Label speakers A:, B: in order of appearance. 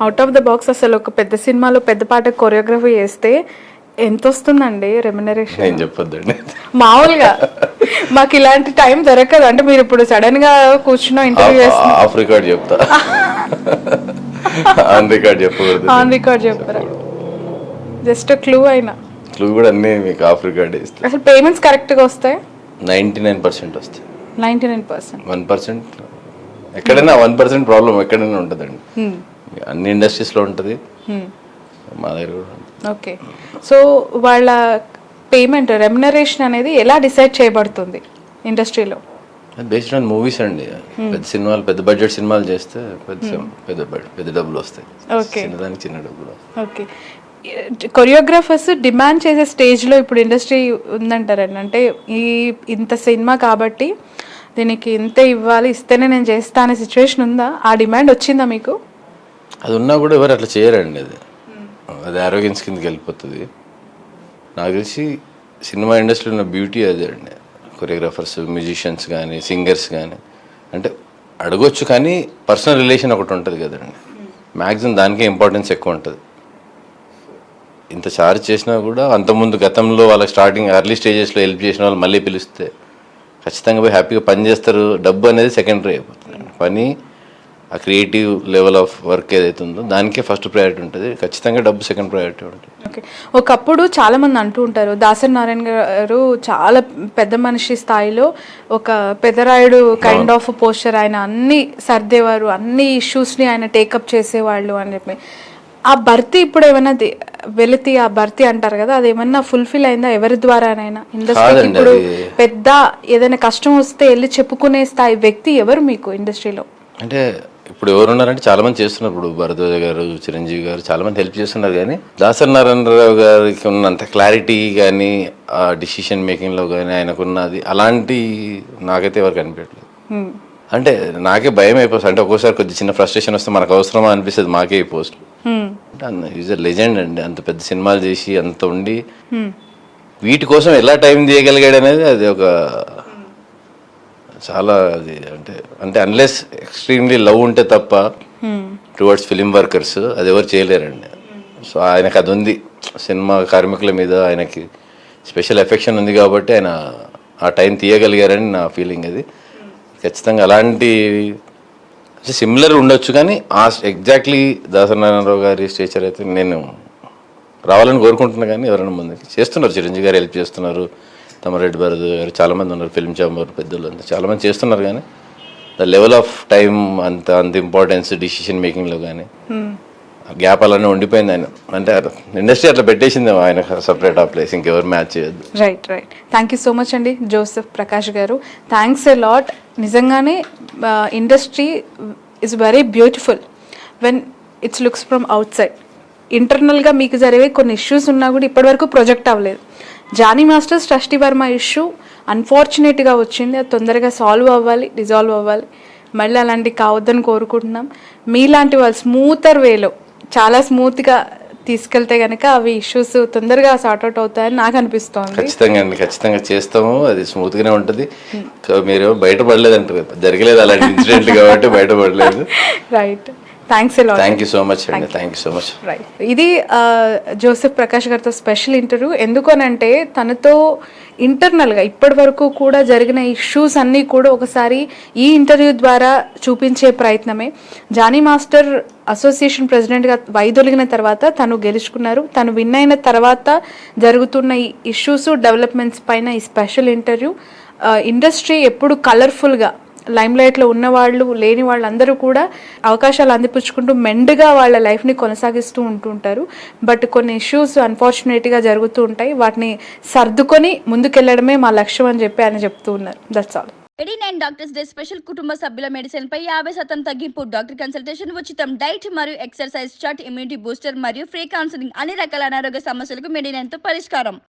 A: Out of the box అసలు ఒక పెద్ద సినిమాలో పెద్ద పాట కొరియోగ్రఫీ చేస్తే ఎంత వస్తుందండి రెమ్యునరేషన్?
B: నేను చెప్పొద్దండి.
A: మామూలుగా మాకు ఇలాంటి టైం దొరకదు. అంటే మీరు ఇప్పుడు సడన్ గా కూర్చున్న ఇంటర్వ్యూ చేస్తున్నారు.
B: ఆఫ్ రికార్డ్ చెప్తా, ఆన్ రికార్డ్ చెప్పకూడదు.
A: ఆన్ రికార్డ్ చెప్పరా? జస్ట్ క్లూ అయినా.
B: క్లూ కూడా అన్నీ మీకు ఆఫ్ రికార్డ్ ఇస్తాను.
A: అసలు పేమెంట్స్ కరెక్ట్ గా వస్తాయి?
B: 99% వస్తాయి.
A: 99%.
B: 1% ఎక్కడైనా 1% ప్రాబ్లం ఎక్కడైనా ఉంటుందండి. అన్ని ఇండస్ట్రీస్లో ఉంటుంది, మా దగ్గర కూడా ఉంటుంది.
A: ఓకే, సో వాళ్ళ పేమెంట్ రెమ్యునరేషన్ అనేది ఎలా డిసైడ్ చేయబడుతుంది ఇండస్ట్రీలో?
B: బేస్డ్ ఆన్ మూవీస్ అండి. పెద్ద సినిమాలు, పెద్ద బడ్జెట్ సినిమాలు చేస్తే పెద్ద డబ్బులు వస్తాయి. చిన్నదానికి చిన్న డబ్బులు.
A: ఓకే, కొరియోగ్రాఫర్స్ డిమాండ్ చేసే స్టేజ్లో ఇప్పుడు ఇండస్ట్రీ ఉందంటారండి. అంటే ఇంత సినిమా కాబట్టి దీనికి ఇంత ఇవ్వాలి, ఇస్తేనే నేను చేస్తా అనే సిచ్యువేషన్ ఉందా? ఆ డిమాండ్ వచ్చిందా మీకు?
B: అది ఉన్నా కూడా ఎవరు అట్లా చేయరండి. అది ఆరోగ్యన్స్ కిందకి వెళ్ళిపోతుంది. నాకు తెలిసి సినిమా ఇండస్ట్రీలో ఉన్న బ్యూటీ అదే అండి. కొరియోగ్రాఫర్స్, మ్యూజిషియన్స్ కానీ, సింగర్స్ కానీ అంటే అడగొచ్చు, కానీ పర్సనల్ రిలేషన్ ఒకటి ఉంటుంది కదండి. మ్యాక్సిమం దానికే ఇంపార్టెన్స్ ఎక్కువ ఉంటుంది. ఇంత చార్జ్ చేసినా కూడా అంతకుముందు గతంలో వాళ్ళకి స్టార్టింగ్ ఎర్లీ స్టేజెస్లో హెల్ప్ చేసిన వాళ్ళు మళ్ళీ పిలిస్తే ఖచ్చితంగా పోయి హ్యాపీగా పని చేస్తారు. డబ్బు అనేది సెకండరీ అయిపోతుంది. పని, ఆ క్రియేటివ్ లెవెల్ ఆఫ్ వర్క్ ఏదైతే ఉందో దానికే ఫస్ట్ ప్రయారిటీ ఉంటుంది. ఖచ్చితంగా డబ్బు సెకండ్ ప్రయారిటీ ఉంటుంది.
A: ఓకే, ఒకప్పుడు చాలా మంది అంటూ ఉంటారు, దాసరి నారాయణ గారు చాలా పెద్ద మనిషి స్థాయిలో ఒక పెద్దరాయుడు కైండ్ ఆఫ్ పోస్చర్, ఆయన అన్ని సర్దేవారు, అన్ని ఇష్యూస్ని ఆయన టేకప్ చేసేవాళ్ళు అని చెప్పి. ఆ భర్తీ ఇప్పుడు ఏమైనా వెలితి, ఆ భర్తీ అంటారు కదా, అది ఏమన్నా ఫుల్ఫిల్ అయిందా ఎవరి ద్వారానైనా? ఇండస్ట్రీకి ఇప్పుడు పెద్ద ఏదైనా కష్టం వస్తే వెళ్ళి చెప్పుకునే స్థాయి వ్యక్తి ఎవరు మీకు ఇండస్ట్రీలో?
B: అంటే ఇప్పుడు ఎవరున్నారంటే చాలా మంది చేస్తున్నారు. ఇప్పుడు భరద్వాజ గారు, చిరంజీవి గారు చాలా మంది హెల్ప్ చేస్తున్నారు. కానీ దాసరి నారాయణరావు గారికి ఉన్నంత క్లారిటీ కానీ, ఆ డిసిషన్ మేకింగ్లో కానీ ఆయనకున్నది అలాంటి నాకైతే ఎవరికి అనిపించట్లేదు. అంటే నాకే భయం అయిపోతుంది. అంటే ఒక్కోసారి కొద్దిగా చిన్న ఫ్రస్ట్రేషన్ వస్తే మనకు అవసరమా అనిపిస్తుంది మాకే ఈ పోస్ట్. అంటే ఈజ్ అ లెజెండ్ అండి. అంత పెద్ద సినిమాలు చేసి అంత ఉండి వీటి కోసం ఎలా టైం తీయగలిగాడు అనేది అది ఒక చాలా అది అంటే అన్లెస్ ఎక్స్ట్రీమ్లీ లవ్ ఉంటే తప్ప టువర్డ్స్ ఫిలిం వర్కర్స్ అది ఎవరు చేయలేరండి. సో ఆయనకు అది ఉంది. సినిమా కార్మికుల మీద ఆయనకి స్పెషల్ ఎఫెక్షన్ ఉంది కాబట్టి ఆయన ఆ టైం తీయగలిగారని నా ఫీలింగ్. అది ఖచ్చితంగా అలాంటి సిమిలర్ ఉండొచ్చు, కానీ ఆ ఎగ్జాక్ట్లీ దాసరి నారాయణరావు గారి స్టేచర్ అయితే నేను రావాలని కోరుకుంటున్నా. కానీ ఎవరైనా ముందుకి చేస్తున్నారు, చిరంజీవి గారు హెల్ప్ చేస్తున్నారు, తమరెడ్డి భరత్ గారు చాలామంది ఉన్నారు, ఫిల్మ్ ఛాంబర్ పెద్దలు అంతా చాలామంది చేస్తున్నారు. కానీ ద లెవెల్ ఆఫ్ టైం అంత ఇంపార్టెన్స్ డిసిషన్ మేకింగ్లో కానీ గ్యాప్ అలానే ఉండిపోయింది. ఆయన అంటే ఇండస్ట్రీ అట్లా పెట్టేసింది ఆయన సపరేట్ ఆ ప్లేస్, ఇంకెవరు మ్యాచ్ చేయొద్దు.
A: Right. Thank you so much అండి జోసెఫ్ ప్రకాష్ గారు. Thanks a lot. నిజంగానే industry is very beautiful when it's looks from outside. ఇంటర్నల్గా మీకు జరిగే కొన్ని ఇష్యూస్ ఉన్నా కూడా ఇప్పటివరకు ప్రొజెక్ట్ అవ్వలేదు. జానీ మాస్టర్స్ ట్రస్టీ వర్మ ఇష్యూ అన్ఫార్చునేట్గా వచ్చింది. అది తొందరగా సాల్వ్ అవ్వాలి, రిజాల్వ్ అవ్వాలి. మళ్ళీ అలాంటివి కావద్దని కోరుకుంటున్నాం. మీలాంటి వాళ్ళు స్మూతర్ వేలో చాలా స్మూత్గా తీసుకెళ్తే కనుక అవి ఇష్యూస్ తొందరగా సార్ట్అవుట్ అవుతాయని నాకు అనిపిస్తోంది.
B: ఖచ్చితంగా అండి, ఖచ్చితంగా చేస్తాము. అది స్మూత్గానే ఉంటుంది. మీరు బయటపడలేదు అంటారు, జరగలేదు అలాంటి ఇన్సిడెంట్ కాబట్టి బయటపడలేదు.
A: Right. Thanks a lot.
B: Thank you so much అండి. Thank you so much.
A: Right. ఇది జోసెఫ్ ప్రకాష్ గారితో స్పెషల్ ఇంటర్వ్యూ. ఎందుకనంటే తనతో ఇంటర్నల్గా ఇప్పటి వరకు కూడా జరిగిన ఇష్యూస్ అన్నీ కూడా ఒకసారి ఈ ఇంటర్వ్యూ ద్వారా చూపించే ప్రయత్నమే. జానీ మాస్టర్ అసోసియేషన్ ప్రెసిడెంట్గా వైదొలిగిన తర్వాత తను గెలుచుకున్నారు. తను విన్ అయిన తర్వాత జరుగుతున్న ఈ ఇష్యూస్, డెవలప్మెంట్స్ పైన ఈ స్పెషల్ ఇంటర్వ్యూ. ఇండస్ట్రీ ఎప్పుడు కలర్ఫుల్గా లైమ్లైట్లో ఉన్నవాళ్ళు, లేని వాళ్ళందరూ కూడా అవకాశాలు అందిపుచ్చుకుంటూ మెండుగా వాళ్ళ లైఫ్ని కొనసాగిస్తూ ఉంటుంటారు. బట్ కొన్ని ఇష్యూస్ అన్ఫార్చునేట్గా జరుగుతూ ఉంటాయి. వాటిని సర్దుకొని ముందుకెళ్లడమే మా లక్ష్యం అని చెప్పి ఆయన చెప్తూ ఉన్నారు. That's all.
C: 89 doctors day special కుటుంబ సభ్యుల మెడిసిన్ పై 50% తగ్గింపు, డాక్టర్ కన్సల్టేషన్ ఉచితం, డైట్ మరియు ఎక్సర్సైజ్ చార్ట్, ఇమ్యూనిటీ బూస్టర్ మరియు ఫ్రీ కౌన్సిలింగ్, అన్ని రకాల అనారోగ్య సమస్యలకు మెడినైన్ తో పరిష్కారం.